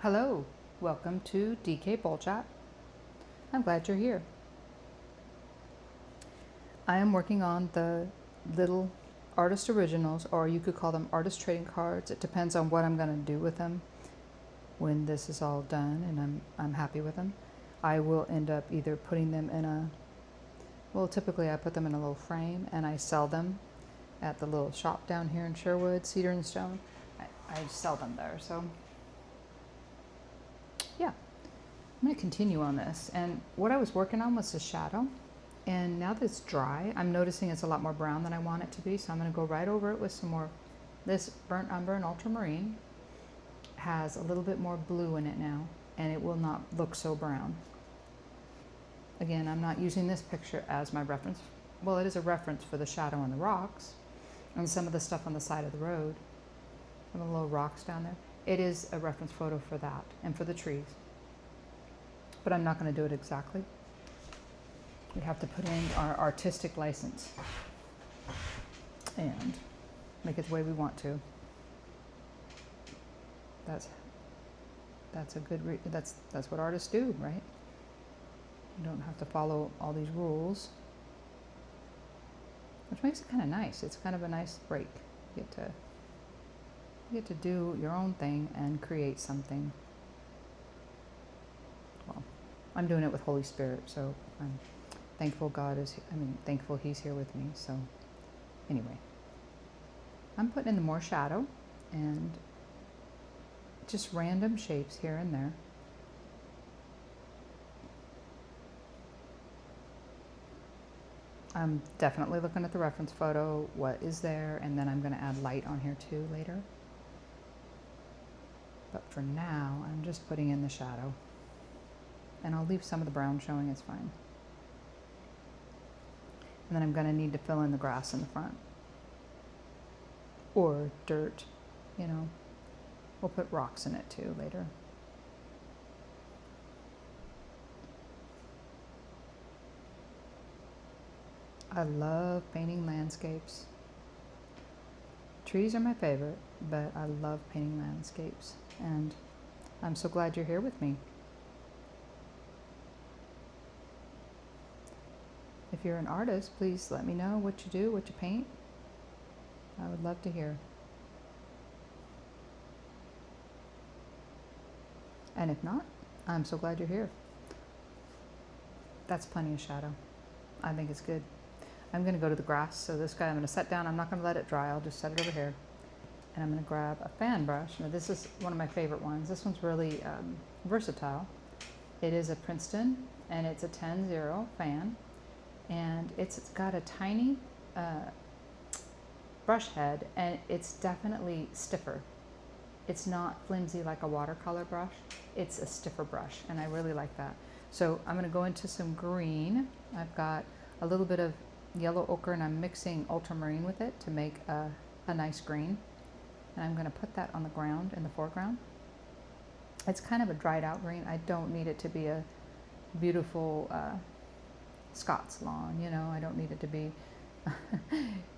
Hello, welcome to DK Bowl Chat. I'm glad you're here. I am working on the little artist originals, or you could call them artist trading cards. It depends on what I'm going to do with them when this is all done and I'm happy with them. I will end up either putting them in a, well, typically I put them in a little frame and I sell them at the little shop down here in Sherwood, Cedar and Stone. I sell them there, so yeah. I'm going to continue on this, and what I was working on was the shadow, and now that it's dry I'm noticing it's a lot more brown than I want it to be, so I'm going to go right over it with some more. This burnt umber and ultramarine has a little bit more blue in it now, and it will not look so brown. Again, I'm not using this picture as my reference. Well, it is a reference for the shadow on the rocks and some of the stuff on the side of the road, some of the little rocks down there. It is a reference photo for that and for the trees. But I'm not going to do it exactly. We have to put in our artistic license and make it the way we want to. That's a good that's what artists do, right? You don't have to follow all these rules, which makes it kind of nice. It's kind of a nice break. You get to do your own thing and create something. Well, I'm doing it with Holy Spirit, so I'm thankful thankful He's here with me. So anyway, I'm putting in the more shadow and just random shapes here and there. I'm definitely looking at the reference photo, what is there, and then I'm going to add light on here too later. But for now, I'm just putting in the shadow. And I'll leave some of the brown showing, it's fine. And then I'm going to need to fill in the grass in the front. Or dirt, you know. We'll put rocks in it too later. I love painting landscapes. Trees are my favorite, but I love painting landscapes. And I'm so glad you're here with me. If you're an artist, please let me know what you do, what you paint. I would love to hear. And if not, I'm so glad you're here. That's plenty of shadow. I think it's good. I'm going to go to the grass. So this guy, I'm going to set down. I'm not going to let it dry. I'll just set it over here. And I'm going to grab a fan brush. Now this is one of my favorite ones. This one's really versatile. It is a Princeton, and it's a 10-0 fan. And it's got a tiny brush head, and it's definitely stiffer. It's not flimsy like a watercolor brush. It's a stiffer brush, and I really like that. So I'm going to go into some green. I've got a little bit of yellow ochre, and I'm mixing ultramarine with it to make a nice green. And I'm going to put that on the ground in the foreground. It's kind of a dried out green. I don't need it to be a beautiful Scots lawn, you know. I don't need it to be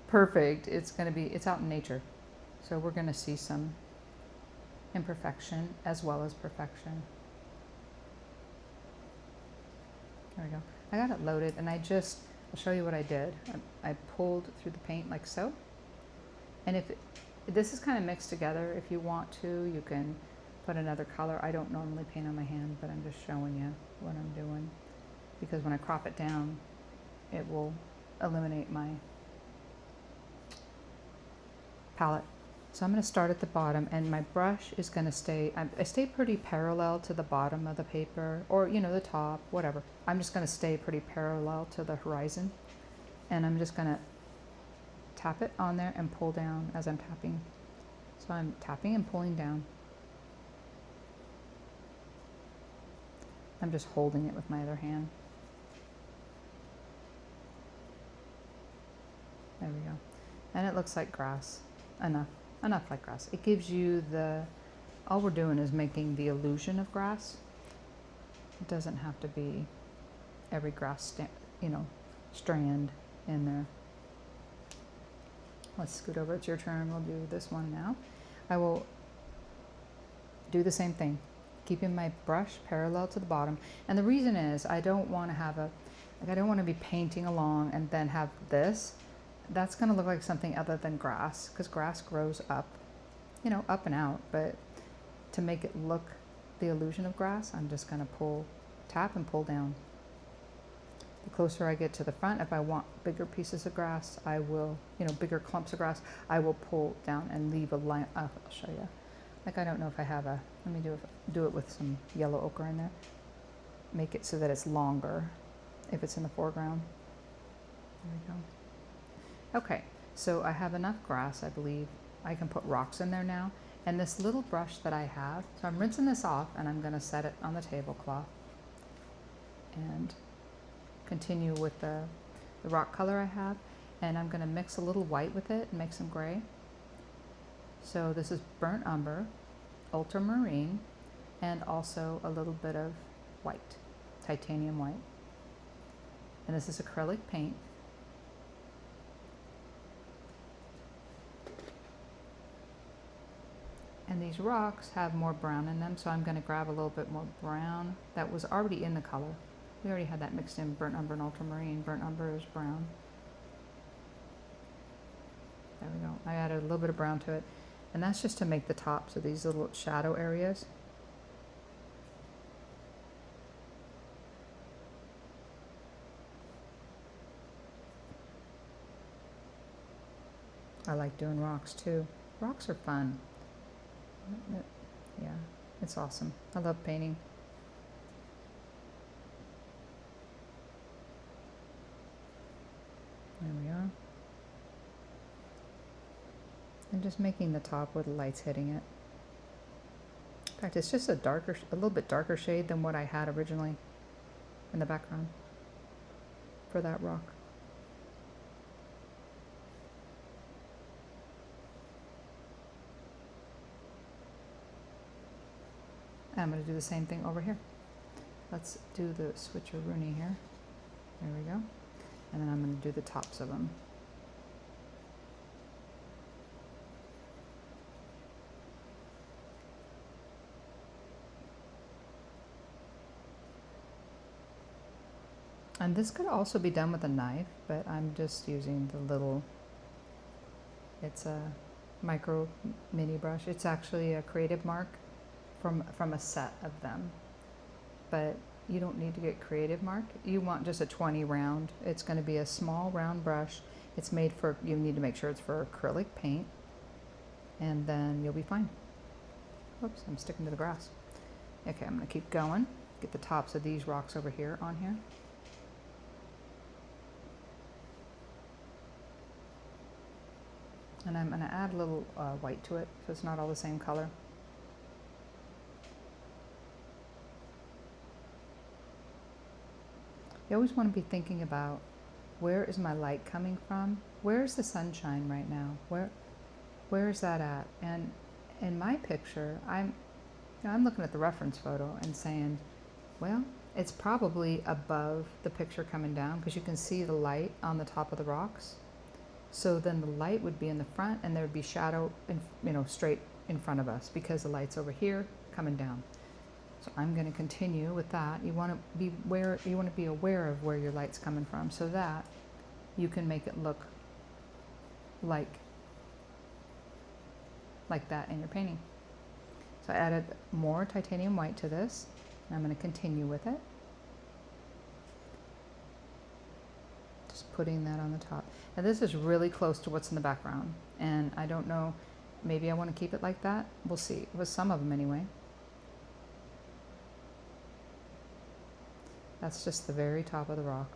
perfect. It's out in nature. So we're going to see some imperfection as well as perfection. There we go. I got it loaded, and I'll show you what I did. I pulled through the paint like so. And if this is kind of mixed together, if you want to, you can put another color. I don't normally paint on my hand, but I'm just showing you what I'm doing. Because when I crop it down, it will eliminate my palette. So I'm going to start at the bottom, and my brush is going to stay, I stay pretty parallel to the bottom of the paper, or you know, the top, whatever. I'm just going to stay pretty parallel to the horizon, and I'm just going to tap it on there and pull down as I'm tapping. So I'm tapping and pulling down. I'm just holding it with my other hand. There we go. And it looks like grass. Enough like grass. It gives you all we're doing is making the illusion of grass. It doesn't have to be every grass strand in there. Let's scoot over. It's your turn. We'll do this one now. I will do the same thing. keeping my brush parallel to the bottom. And the reason is I don't want to have I don't want to be painting along and then have this. That's going to look like something other than grass, because grass grows up, you know, up and out. But to make it look the illusion of grass, I'm just going to tap and pull down. The closer I get to the front, if I want bigger pieces of grass, I will, you know, bigger clumps of grass, I will pull down and leave a line. I'll show you. Like, I don't know if I have let me do it with some yellow ochre in there. Make it so that it's longer if it's in the foreground. There we go. Okay, so I have enough grass, I believe. I can put rocks in there now. And this little brush that I have, so I'm rinsing this off and I'm gonna set it on the tablecloth and continue with the rock color I have. And I'm gonna mix a little white with it and make some gray. So this is burnt umber, ultramarine, and also a little bit of white, titanium white. And this is acrylic paint. And these rocks have more brown in them, so I'm going to grab a little bit more brown that was already in the color. We already had that mixed in, burnt umber and ultramarine. Burnt umber is brown. There we go. I added a little bit of brown to it. And that's just to make the tops of these little shadow areas. I like doing rocks too. Rocks are fun. Yeah, it's awesome. I love painting. There we are. I'm just making the top where the light's hitting it. In fact, it's just a little bit darker shade than what I had originally in the background for that rock. And I'm going to do the same thing over here. Let's do the switcheroonie here. There we go. And then I'm going to do the tops of them. And this could also be done with a knife, but I'm just using the little, it's a micro mini brush. It's actually a Creative Mark from a set of them. But you don't need to get Creative Mark. You want just a 20 round. It's going to be a small round brush. It's made for, you need to make sure it's for acrylic paint, and then you'll be fine. Oops, I'm sticking to the grass. Okay, I'm going to keep going. Get the tops of these rocks over here on here. And I'm going to add a little white to it so it's not all the same color. You always want to be thinking about, where is my light coming from? Where is the sunshine right now? Where is that at? And in my picture, I'm looking at the reference photo and saying, well, it's probably above the picture coming down, because you can see the light on the top of the rocks. So then the light would be in the front, and there would be shadow, straight in front of us, because the light's over here coming down. So I'm going to continue with that. You want to be aware of where your light's coming from, so that you can make it look like that in your painting. So I added more titanium white to this, and I'm going to continue with it. Just putting that on the top. Now this is really close to what's in the background, and I don't know, maybe I want to keep it like that. We'll see, with some of them anyway. That's just the very top of the rock.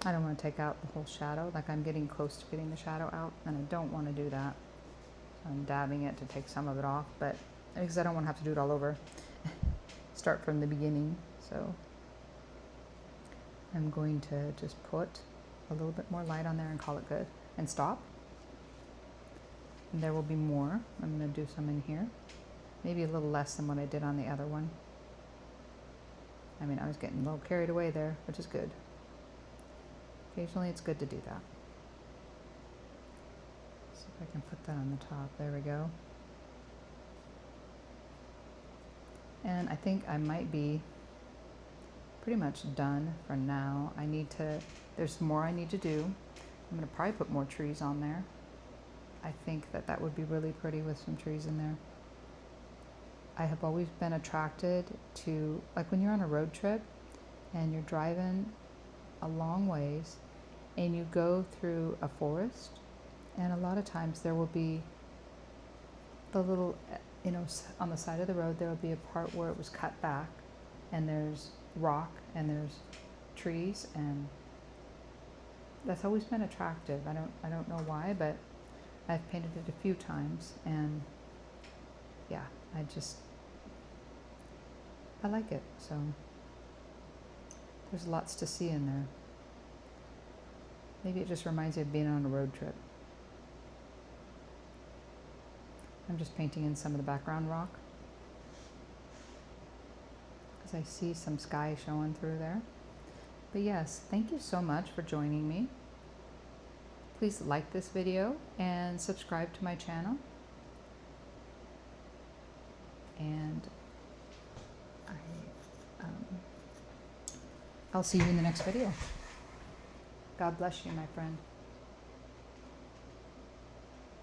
I don't want to take out the whole shadow, like I'm getting close to getting the shadow out, and I don't want to do that. So I'm dabbing it to take some of it off, but because I don't want to have to do it all over. Start from the beginning. So I'm going to just put a little bit more light on there and call it good and stop. And there will be more. I'm going to do some in here. Maybe a little less than what I did on the other one. I mean, I was getting a little carried away there, which is good. Occasionally it's good to do that. See if I can put that on the top. There we go. And I think I might be pretty much done for now. There's more I need to do. I'm going to probably put more trees on there. I think that that would be really pretty with some trees in there. I have always been attracted to, like when you're on a road trip and you're driving a long ways and you go through a forest, and a lot of times there will be the little, on the side of the road there will be a part where it was cut back and there's rock and there's trees, and that's always been attractive. I don't know why, but I've painted it a few times, and yeah, I like it. So there's lots to see in there. Maybe it just reminds me of being on a road trip. I'm just painting in some of the background rock because I see some sky showing through there. But yes, thank you so much for joining me. Please like this video and subscribe to my channel. And I'll see you in the next video. God bless you, my friend.